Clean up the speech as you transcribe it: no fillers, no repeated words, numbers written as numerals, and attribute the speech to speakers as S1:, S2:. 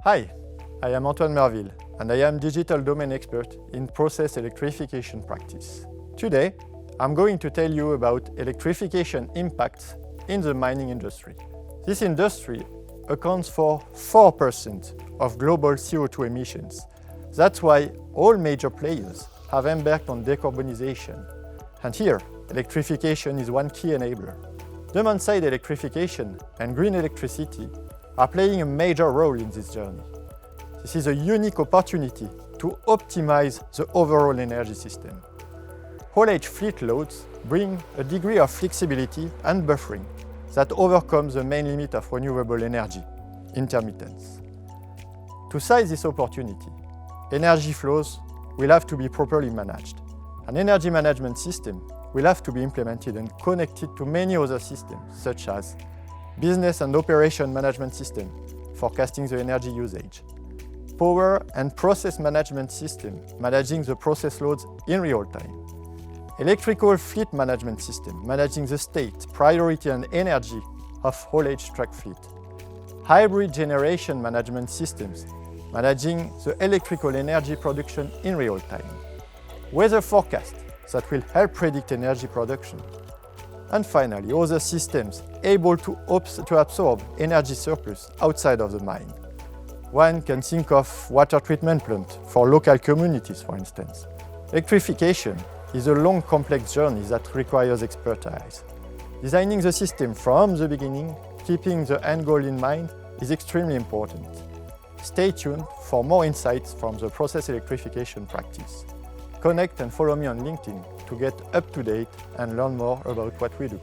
S1: Hi, I am Antoine Meurville, and I am Digital Domain Expert in Process Electrification Practice. Today, I'm going to tell you about electrification impacts in the mining industry. This industry accounts for 4% of global CO2 emissions. That's why all major players have embarked on decarbonization. And here, electrification is one key enabler. Demand-side electrification and green electricity are playing a major role in this journey. This is a unique opportunity to optimize the overall energy system. Haulage fleet loads bring a degree of flexibility and buffering that overcomes the main limit of renewable energy, intermittence. To seize this opportunity, energy flows will have to be properly managed. An energy management system will have to be implemented and connected to many other systems, such as business and operation management system, forecasting the energy usage, power and process management system, managing the process loads in real time, electrical fleet management system, managing the state, priority and energy of haulage truck fleet, hybrid generation management systems, managing the electrical energy production in real time, weather forecast that will help predict energy production, and finally, other systems able to absorb energy surplus outside of the mine. One can think of water treatment plant for local communities, for instance. Electrification is a long, complex journey that requires expertise. Designing the system from the beginning, keeping the end goal in mind, is extremely important. Stay tuned for more insights from the Process Electrification Practice. Connect and follow me on LinkedIn to get up to date and learn more about what we do.